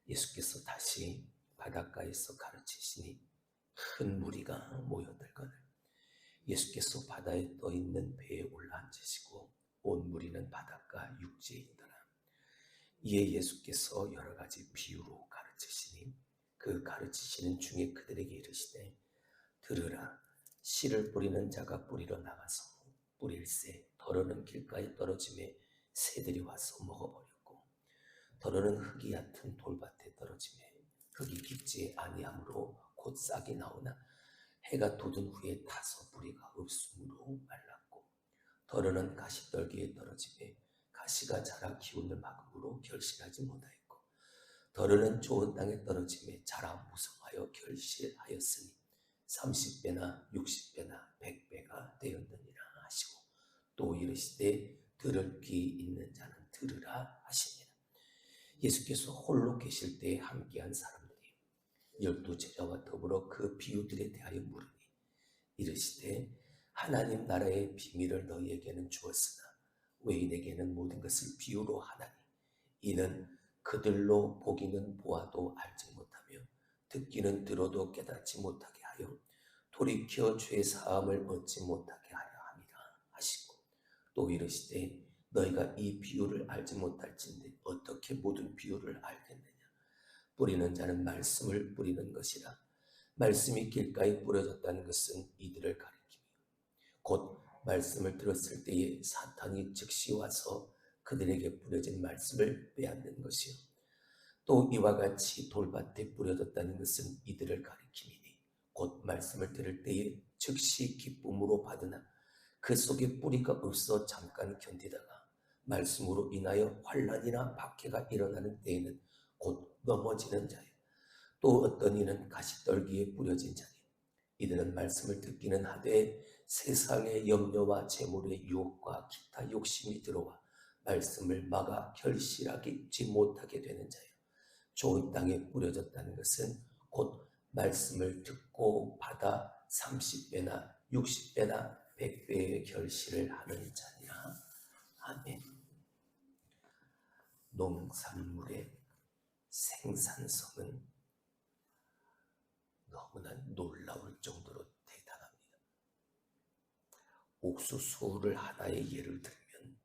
예수께서 다시 바닷가에서 가르치시니 큰 무리가 모여들거늘 예수께서 바다에 떠 있는 배에 올라앉으시고 온 무리는 바닷가 육지에 있더라. 이에 예수께서 여러 가지 비유로 가르치시니 그 가르치시는 중에 그들에게 이르시되 들으라. 씨를 뿌리는 자가 뿌리러 나가서 뿌릴새 더러는 길가에 떨어짐에 새들이 와서 먹어버렸고 더러는 흙이 얕은 돌밭에 떨어짐에 흙이 깊지 아니하므로 곧 싹이 나오나 해가 돋은 후에 타서 뿌리가 없으므로 말랐고 더러는 가시떨기에 떨어짐에 가시가 자라 기운을 막음으로 결실하지 못하였고 더러는 좋은 땅에 떨어짐에 자라 무성하여 결실하였으니 30배나 60배나 100배가 되었느니라 하시고 또 이르시되 들을 귀 있는 자는 들으라 하시니라. 예수께서 홀로 계실 때에 함께한 사람들이 12제자와 더불어 그 비유들에 대하여 물으니 이르시되 하나님 나라의 비밀을 너희에게는 주었으나 외인에게는 모든 것을 비유로 하나니 이는 그들로 보기는 보아도 알지 못하며 듣기는 들어도 깨닫지 못하게 하여 돌이켜 죄 사함을 얻지 못하게 하려 함이라 하시고 또 이르시되 너희가 이 비유를 알지 못할진데 어떻게 모든 비유를 알겠느냐. 뿌리는 자는 말씀을 뿌리는 것이라. 말씀이 길가에 뿌려졌다는 것은 이들을 가리키며 곧 말씀을 들었을 때에 사탄이 즉시 와서 그들에게 뿌려진 말씀을 빼앗는 것이요 또 이와 같이 돌밭에 뿌려졌다는 것은 이들을 가리킴이니 곧 말씀을 들을 때에 즉시 기쁨으로 받으나 그 속에 뿌리가 없어 잠깐 견디다가 말씀으로 인하여 환난이나 박해가 일어나는 때에는 곧 넘어지는 자요 또 어떤 이는 가시떨기에 뿌려진 자니 이들은 말씀을 듣기는 하되 세상의 염려와 재물의 유혹과 기타 욕심이 들어와 말씀을 막아 결실하지 못하게 되는 자요 좋은 땅에 뿌려졌다는 것은 곧 말씀을 듣고 받아 30배나 60배나 100배의 결실을 하는 자니라. 아멘. 농산물의 생산성은 너무나 놀라울 정도로 대단합니다. 옥수수를 하나의 예를 들면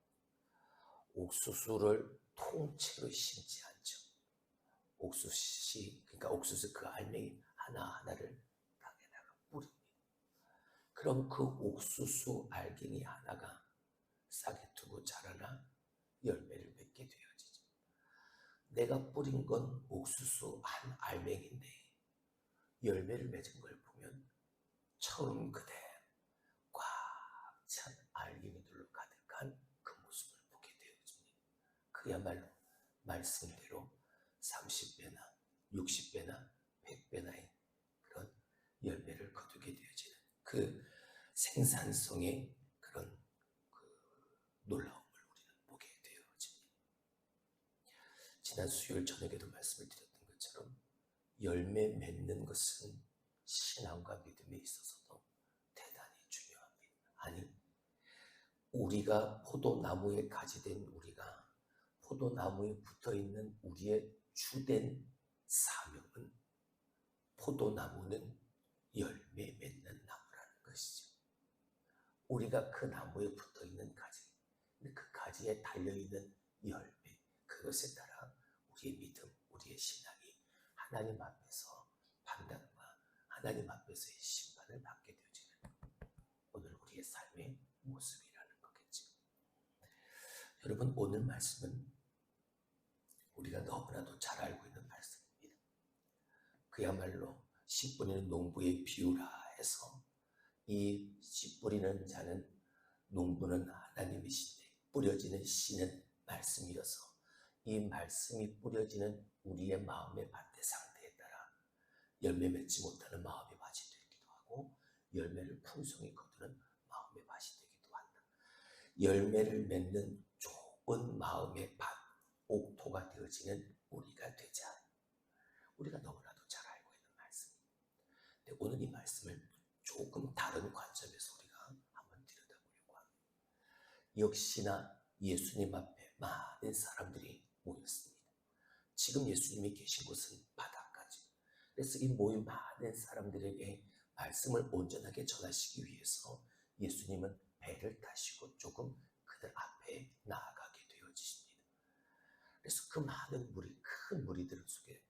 옥수수를 통째로 심지 않죠. 그러니까 옥수수 그 알맹이 하나하나를 땅에다가 뿌립니다. 그럼 그 옥수수 알갱이 하나가 싹에 두고 자라나 열매를 맺게 되어지죠. 내가 뿌린 건 옥수수 한 알맹인데 열매를 맺은 걸 보면 처음 그대 꽉 찬 알갱이들로 가득한 그 모습을 보게 되어집니다. 그야말로 말씀대로 30배나 60배나 100배나의 그런 열매를 거두게 되어지는 그 생산성의 그런 놀라움을 우리는 보게 되어집니다. 지난 수요일 저녁에도 말씀을 드렸던 것처럼 열매 맺는 것은 신앙과 믿음에 있어서도 대단히 중요합니다. 아니, 우리가 포도나무에 가지된 우리가 포도나무에 붙어있는 우리의 주된 사명은 포도나무는 열매 맺는 나무라는 것이죠. 우리가 그 나무에 붙어있는 가지, 그 가지에 달려있는 열매, 그것에 따라 우리의 믿음, 우리의 신앙이 하나님 앞에서 판단과 하나님 앞에서의 심판을 받게 되어지는 오늘 우리의 삶의 모습이라는 거겠죠. 여러분, 오늘 말씀은 우리가 너무나도 잘 알고 있는 말씀입니다. 그야말로 씨 뿌리는 농부의 비유라 해서 이 씨 뿌리는 자는 농부는 하나님이신데 뿌려지는 씨는 말씀이어서 이 말씀이 뿌려지는 우리의 마음의 밭의 상태에 따라 열매 맺지 못하는 마음의 밭이 되기도 하고 열매를 풍성히 거두는 마음의 밭이 되기도 한다. 열매를 맺는 좋은 마음의 밭, 옥토가 되어지는 우리가 되자. 우리가 너무나도 잘 알고 있는 말씀입니다. 근데 오늘 이 말씀을 조금 다른 관점에서 우리가 한번 들여다보려고 합니다. 역시나 예수님 앞에 많은 사람들이 모였습니다. 지금 예수님이 계신 곳은 바닷가죠. 그래서 이 모인 많은 사람들에게 말씀을 온전하게 전하시기 위해서 예수님은 배를 타시고 조금 그들 앞에 나아가게 되어지십니다. 그래서 그 많은 무리, 큰 무리들 속에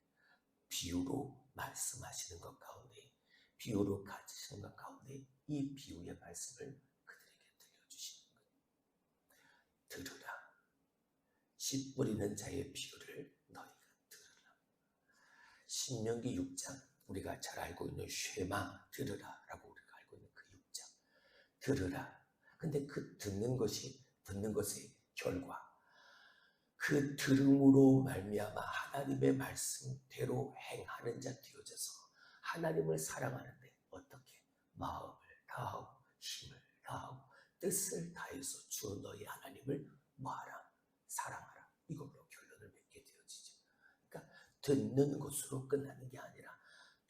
비유로 말씀하시는 것 가운데, 비유로 가르치시는 것 가운데 이 비유의 말씀을 그들에게 들려주시는 거예요. 들으라. 씨 뿌리는 자의 비유를 너희가 들으라. 신명기 6장, 우리가 잘 알고 있는 쉐마 들으라 라고 우리가 알고 있는 그 6장. 들으라. 근데 그 듣는 것의 결과, 그 들음으로 말미암아 하나님의 말씀대로 행하는 자 되어져서 하나님을 사랑하는데 어떻게? 마음을 다하고 힘을 다하고 뜻을 다해서 주 너희 하나님을 뭐하라? 사랑하라. 이걸로 결론을 맺게 되어지죠. 그러니까 듣는 것으로 끝나는 게 아니라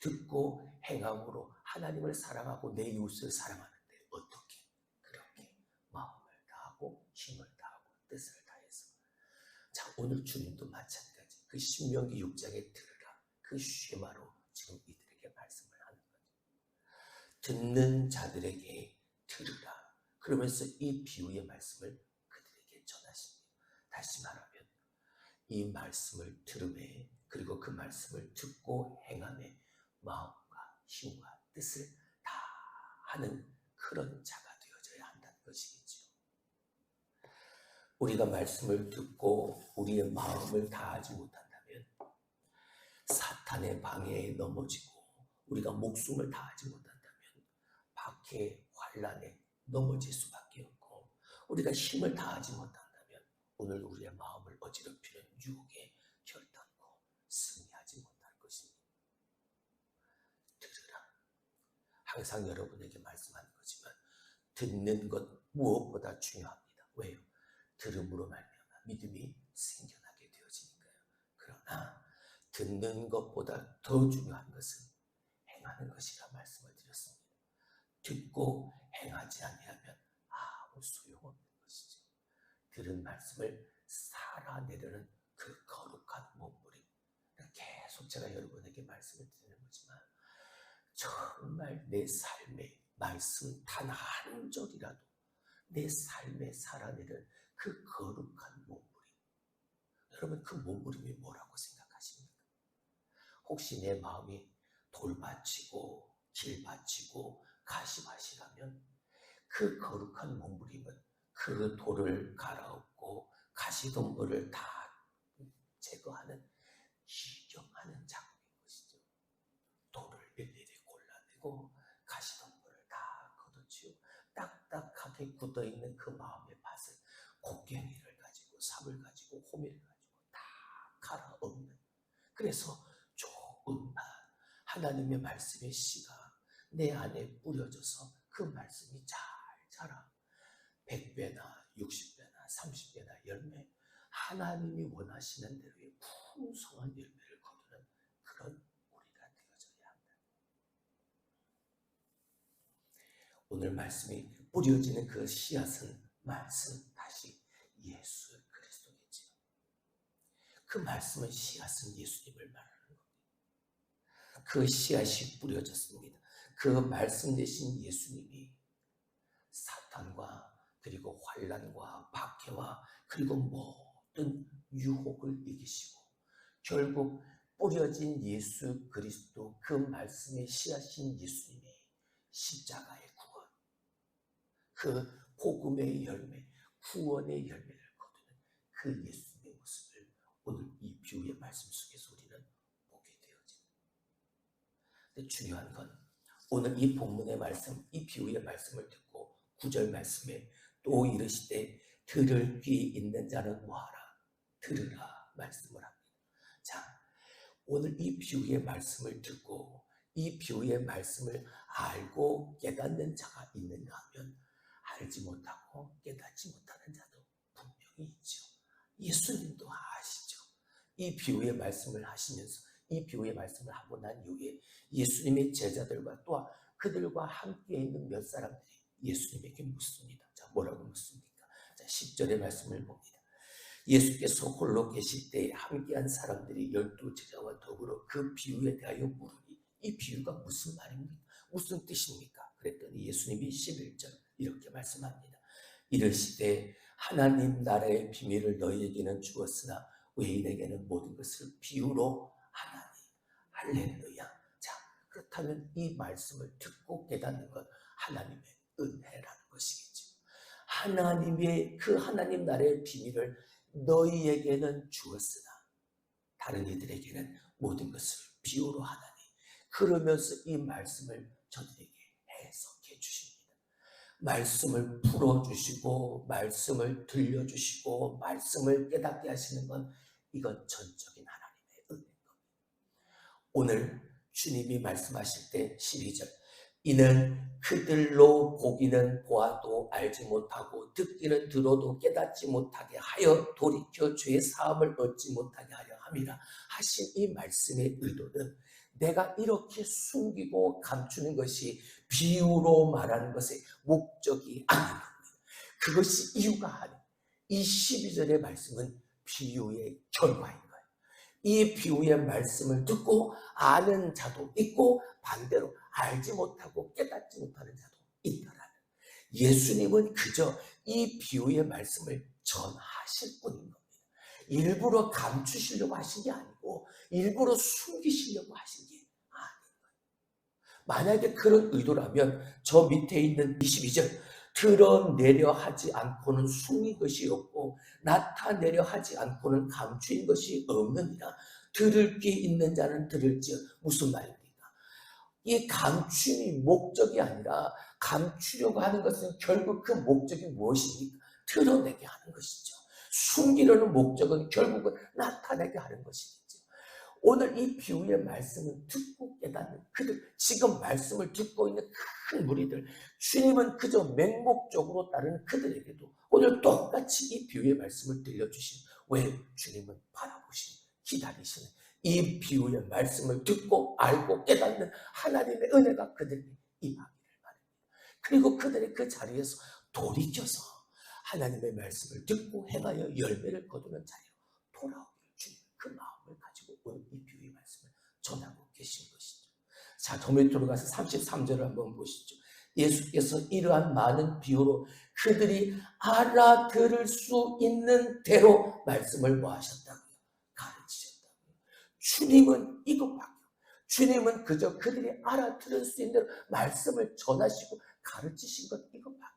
듣고 행함으로 하나님을 사랑하고 내 이웃을 사랑하는데 어떻게? 그렇게 마음을 다하고 힘을 다하고 뜻을 다해서. 자, 오늘 주님도 마찬가지. 그 신명기 6장에 들으라. 그 쉐마로 지금 이들에게 말씀을 하는 거죠. 듣는 자들에게 들으라. 그러면서 이 비유의 말씀을 그들에게 전하십니다. 다시 말하면 이 말씀을 들음에, 그리고 그 말씀을 듣고 행함에 마음과 힘과 뜻을 다 하는 그런 자가 되어져야 한다는 것이겠죠. 우리가 말씀을 듣고 우리의 마음을 다하지 못한다면 사탄의 방해에 넘어지고, 우리가 목숨을 다하지 못한다면 박해의 환난에 넘어질 수밖에 없고, 우리가 힘을 다하지 못한다면 오늘 우리의 마음을 어지럽히는 유혹에 결단코 승리하지 못할 것입니다. 들으라. 항상 여러분에게 말씀하는 거지만 듣는 것 무엇보다 중요합니다. 왜요? 들음으로 말미암아 믿음이 생겨나게 되어지니까요. 그러나 듣는 것보다 더 중요한 것은 행하는 것이라 말씀을 드렸습니다. 듣고 행하지 아니하면 아무 소용없는 것이죠. 들은 말씀을 살아내려는 그 거룩한 몸부림. 계속 제가 여러분에게 말씀을 드리는 거지만 정말 내 삶의 말씀 단 한 절이라도 내 삶에 살아내는 그 거룩한 몸부림. 여러분, 그 몸부림이 뭐라고 생각하십니까? 혹시 내 마음이 돌밭이고 길밭이고 가시밭이라면 그 거룩한 몸부림은 그 돌을 갈아엎고 가시덤불을 다 제거하는 희경하는 작업인 것이죠. 돌을 일일이 골라내고 가시덤불을 다 걷어치우고 딱딱하게 굳어있는 그 마음의 밭을 곡괭이를 가지고 삽을 가지고 호미를 가지고 다 갈아엎는, 그래서 좋은 밭, 하나님의 말씀의 씨가 내 안에 뿌려져서 그 말씀이 잘 자라 100배나 60배나 30배나 열매, 하나님이 원하시는 대로의 풍성한 열매를 거두는 그런 우리가 되어져야 한다. 오늘 말씀이 뿌려지는 그 씨앗은 말씀, 다시 예수 그리스도겠지요. 그 말씀은 씨앗은 예수님을 말하는 겁니다. 그 씨앗이 뿌려졌습니다. 그 말씀 대신 예수님이 사탄과 그리고 환난과 박해와 그리고 모든 유혹을 이기시고 결국 뿌려진 예수 그리스도, 그 말씀의 씨앗인 예수님의 십자가의 구원, 그 복음의 열매, 구원의 열매를 거두는 그 예수님의 모습을 오늘 이 비유의 말씀 속에서 우리는 보게 되어집니다. 근데 중요한 건 오늘 이 본문의 말씀, 이 비유의 말씀을 듣고 9절 말씀에 또 이르시되 들을 귀 있는 자는 뭐하라? 들으라 말씀을 합니다. 자, 오늘 이 비유의 말씀을 듣고 이 비유의 말씀을 알고 깨닫는 자가 있는가 하면 알지 못하고 깨닫지 못하는 자도 분명히 있죠. 예수님도 아시죠. 이 비유의 말씀을 하시면서 이 비유의 말씀을 하고 난 이후에 예수님의 제자들과 또 그들과 함께 있는 몇 사람들이 예수님에게 묻습니다. 자, 뭐라고 묻습니까? 자, 10절의 말씀을 봅니다. 예수께서 홀로 계실 때 함께한 사람들이 12제자와 더불어 그 비유에 대하여 물으니 이 비유가 무슨 말입니까? 무슨 뜻입니까? 그랬더니 예수님이 11절 이렇게 말씀합니다. 이르시되 하나님 나라의 비밀을 너희에게는 주었으나 외인에게는 모든 것을 비유로 하나니. 할렐루야. 자, 그렇다면 이 말씀을 듣고 깨닫는 것 하나님의 은혜라는 것이겠죠. 하나님의 그 하나님 나라의 비밀을 너희에게는 주었으나 다른 이들에게는 모든 것을 비유로 하나니. 그러면서 이 말씀을 저들에게 해석해 주십니다. 말씀을 풀어주시고 말씀을 들려주시고 말씀을 깨닫게 하시는 건 이건 전적인 하나님의 은혜인 겁니다. 오늘 주님이 말씀하실 때 12절 이는 그들로 보기는 보아도 알지 못하고 듣기는 들어도 깨닫지 못하게 하여 돌이켜 죄의 사함을 얻지 못하게 하려 함이라 하신 이 말씀의 의도는 내가 이렇게 숨기고 감추는 것이 비유로 말하는 것의 목적이 아닌 겁니다. 그것이 이유가 아니에요. 이 12절의 말씀은 비유의 결과인 거예요. 이 비유의 말씀을 듣고 아는 자도 있고 반대로 알지 못하고 깨닫지 못하는 자도 있더라는. 예수님은 그저 이 비유의 말씀을 전하실 뿐인 겁니다. 일부러 감추시려고 하신 게 아니고 일부러 숨기시려고 하신 게 아닌 거예요. 만약에 그런 의도라면 저 밑에 있는 22절 드러내려 하지 않고는 숨긴 것이 없고 나타내려 하지 않고는 감추인 것이 없느니라. 들을 귀 있는 자는 들을지어. 무슨 말입니까? 이 감춤이 목적이 아니라 감추려고 하는 것은 결국 그 목적이 무엇입니까? 드러내게 하는 것이죠. 숨기려는 목적은 결국은 나타내게 하는 것이겠죠. 오늘 이 비유의 말씀을 듣고 깨닫는 그들, 지금 말씀을 듣고 있는 큰 무리들, 주님은 그저 맹목적으로 따르는 그들에게도 오늘 똑같이 이 비유의 말씀을 들려주신, 왜? 주님은 바라보시는, 기다리시는 이 비유의 말씀을 듣고 알고 깨닫는 하나님의 은혜가 그들에게 임하기를 바랍니다. 그리고 그들이 그 자리에서 돌이켜서 하나님의 말씀을 듣고 행하여 열매를 거두는 자리로 돌아오기를 주님 그 마음을 가지고 오늘 이 비유의 말씀을 전하고 계신 것이죠. 자, 더 밑으로 가서 33절을 한번 보시죠. 예수께서 이러한 많은 비유로 그들이 알아들을 수 있는 대로 말씀을 뭐 하셨다고요? 가르치셨다고요. 주님은 이것밖에, 주님은 그저 그들이 알아들을 수 있는 대로 말씀을 전하시고 가르치신 것 이것밖에.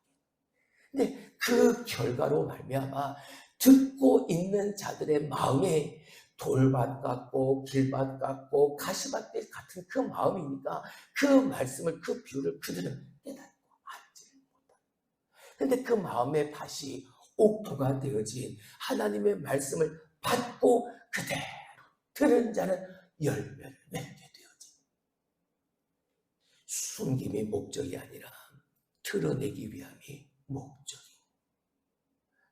근데 그 결과로 말미암아 듣고 있는 자들의 마음에 돌밭 같고 길밭 같고 가시밭 같은 그 마음이니까 그 말씀을, 그 비유를 그들은 깨닫고 알지를 못합니다. 그런데 그 마음의 밭이 옥토가 되어진 하나님의 말씀을 받고 그대로 들은 자는 열매를 맺게 되어진, 숨김이 목적이 아니라 드러내기 위함이 목적이고,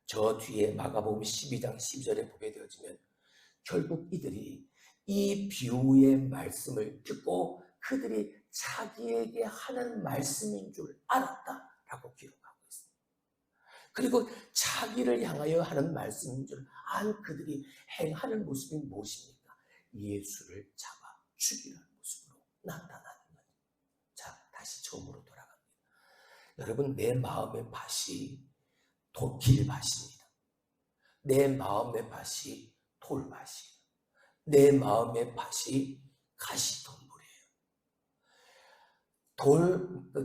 저 뒤에 마가복음 12장 12절에 보게 되어지면 결국 이들이 이 비유의 말씀을 듣고 그들이 자기에게 하는 말씀인 줄 알았다라고 기록하고 있습니다. 그리고 자기를 향하여 하는 말씀인 줄 안 그들이 행하는 모습이 무엇입니까? 예수를 잡아 죽이는 모습으로 나타나는 거죠. 자, 다시 처음으로 돌아갑니다. 여러분, 내 마음의 밭이 길밭입니다. 내 마음의 밭이 돌밭이에요. 내 마음의 밭이 가시덤불이에요.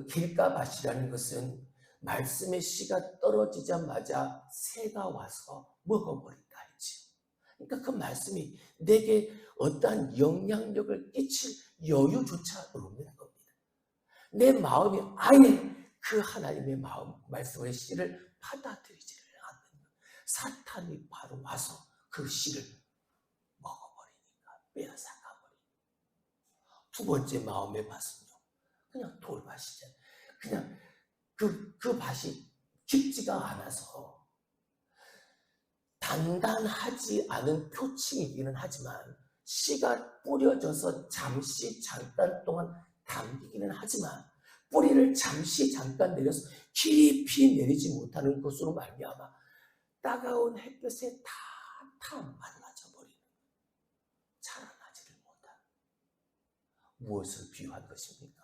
길가밭이라는 것은 말씀의 씨가 떨어지자마자 새가 와서 먹어버린다 했지. 그러니까 그 말씀이 내게 어떠한 영향력을 끼칠 여유조차 없는 겁니다. 내 마음이 아예 그 하나님의 말씀의 씨를 받아들이지를 않는 거예요. 사탄이 바로 와서 그 씨를 먹어버리니까, 빼앗아가버리니까. 두 번째 마음의 밭은요, 그냥 돌밭이잖아요. 그냥 그 밭이 깊지가 않아서 단단하지 않은 표층이기는 하지만 씨가 뿌려져서 잠깐 동안 담기기는 하지만 뿌리를 잠깐 내려서 깊이 내리지 못하는 것으로 말미암아 따가운 햇볕에 다 다 말라져 버리는, 자라나지를 못한. 무엇을 비유한 것입니까?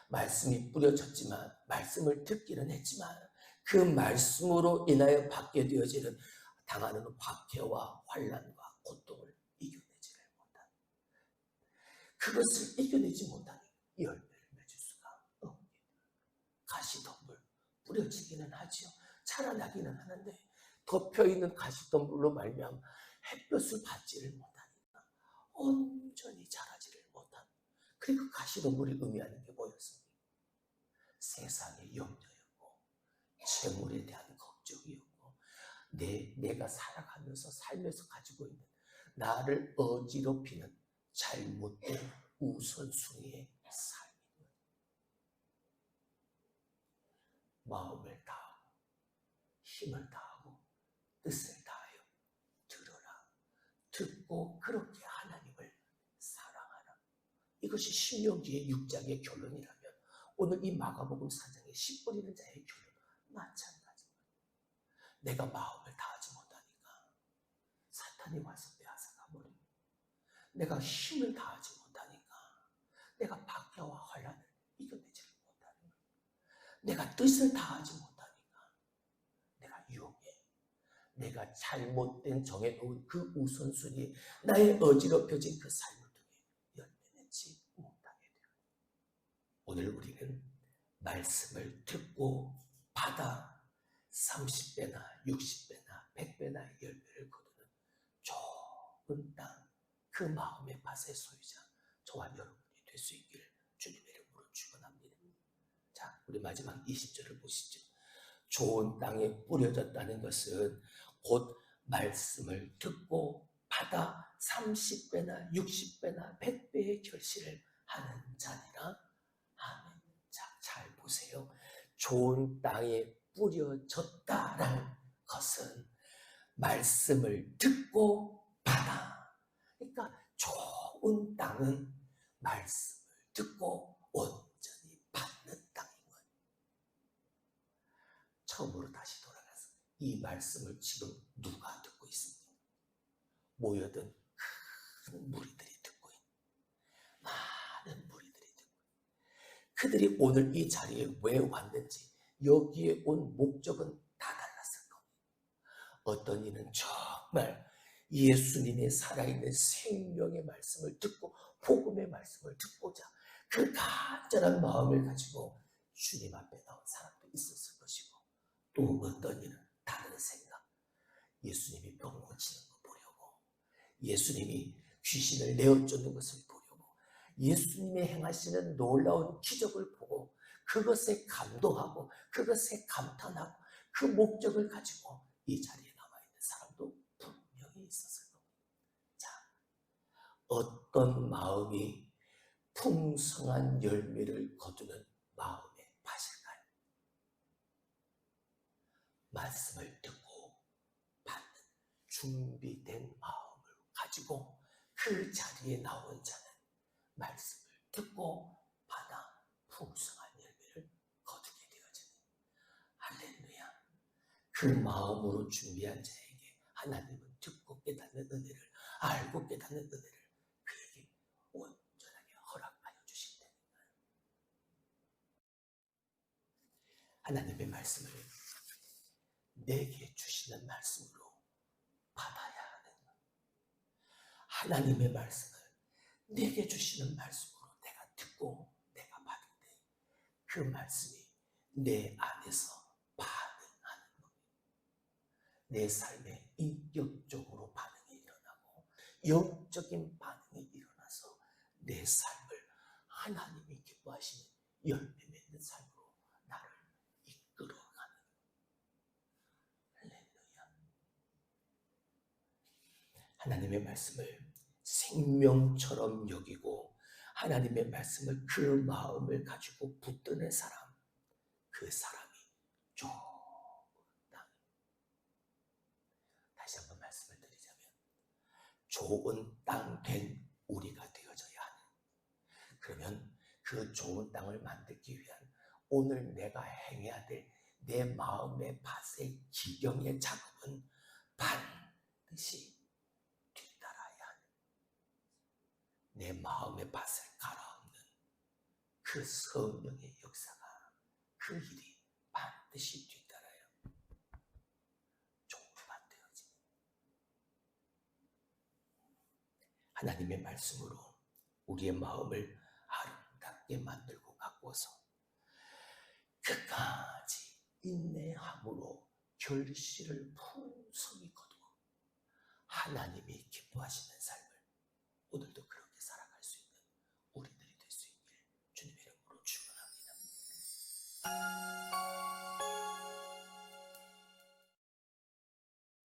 말씀이 뿌려졌지만, 말씀을 듣기는 했지만 그 말씀으로 인하여 받게 되어지는 당하는 박해와 환난과 고통을 이겨내지를 못한, 그것을 이겨내지 못하니 열매를 맺을 수가 없게, 가시덤불 뿌려지기는 하지요. 자라나기는 하는데 덮여있는 가시덤불로 말미암아 햇볕을 받지를 못하니까 온전히 자라지를 못한, 그리고 가시덤불이 의미하는 게 뭐였습니까? 세상의 염려였고 재물에 대한 걱정이었고 내가 살아가면서 살면서 가지고 있는 나를 어지럽히는 잘못된 우선순위의 삶이고, 마음을 다하고 힘을 다하고 뜻을 다하여 들어라, 듣고 그렇게 하나님을 사랑하라. 이것이 신명기의 6장의 결론이라면 오늘 이 마가복음 4장의 씨 뿌리는 자의 결론 마찬가지입니다. 내가 마음을 다하지 못하니까 사탄이 와서 빼앗아가 버리고, 내가 힘을 다하지 못하니까 내가 박해와 환난을 이겨내지를 못하는 거예요. 내가 뜻을 다하지 못하니까 내가 유혹해, 내가 잘못된 정해놓은 그 우선순위에 나의 어지럽혀진 그 삶을 통해 열매내지 못하게 돼요. 오늘 우리는 말씀을 듣고 받아 30배나 60배나 100배나 열매를 거두는 좋은 땅, 그 마음의 밭의 소유자 저와 여러분이 될 수 있기를 주님의 이름으로 축원합니다. 자, 우리 마지막 20절을 보시죠. 좋은 땅에 뿌려졌다는 것은 곧 말씀을 듣고 받아 30배나 60배나 100배의 결실을 하는 자니라. 아멘. 자, 잘 보세요. 좋은 땅에 뿌려졌다라는 것은 말씀을 듣고 받아. 그러니까 좋은 땅은 말씀을 듣고 온전히 받는 땅인 거예요. 처음으로 다시 돌아가서 이 말씀을 지금 누가 듣고 있습니까? 모여든 큰 무리들이 듣고 있는, 많은 무리들이 듣고 있는, 그들이 오늘 이 자리에 왜 왔는지, 여기에 온 목적은 다 달랐을 겁니다. 어떤 이는 정말 예수님의 살아있는 생명의 말씀을 듣고 복음의 말씀을 듣고자 그 간절한 마음을 가지고 주님 앞에 나온 사람도 있었을 것이고, 또 어떤 이는 다른 생각, 예수님이 병 고치는 거 보려고, 예수님이 귀신을 내어쫓는 것을 보려고, 예수님의 행하시는 놀라운 기적을 보고 그것에 감동하고 그것에 감탄하고 그 목적을 가지고 이 자리에 남아있는 사람도 분명히 있었을 겁니다. 자, 어떤 마음이 풍성한 열매를 거두는 마음의 밭일까요? 말씀을 듣고 받는 준비된 마음을 가지고 그 자리에 나온 자는 말씀을 듣고 받아 풍성한 열매를 거두게 되어지는, 할렐루야. 그 마음으로 준비한 자에게 하나님은 듣고 깨닫는 은혜를, 알고 깨닫는 은혜를 그에게 온전하게 허락하여 주신다는 거예요. 하나님의 말씀을 내게 주시는 말씀으로 받아야 하는 거예요. 하나님의 말씀을 내게 주시는 말씀으로 내가 듣고 내가 받을 때 그 말씀이 내 안에서 반응하는 겁니다. 내 삶에 인격적으로 반응이 일어나고 영적인 반응이 일어나서 내 삶을 하나님이 기뻐하시는 열매 맺는 삶으로 나를 이끌어가는, 할렐루야. 하나님의 말씀을 생명처럼 여기고 하나님의 말씀을 그 마음을 가지고 붙드는 사람, 그 사람이 좋은 땅. 다시 한번 말씀을 드리자면 좋은 땅 된 우리가 되어져야 하는, 그러면 그 좋은 땅을 만들기 위한 오늘 내가 행해야 될 내 마음의 밭의 기경의 작업은 반드시 내 마음의 밭을 갈아엎는 그 성령의 역사가, 그 일이 반드시 뒤따라요. 종류가 되어지는 하나님의 말씀으로 우리의 마음을 아름답게 만들고 가꾸어서 끝까지 인내함으로 결실을 풍성히 거두어 하나님이 기뻐하시는 삶을 오늘도 그렇게 살아갈 수 있는 우리들이 될 수 있길 주님의 이름으로 축원합니다.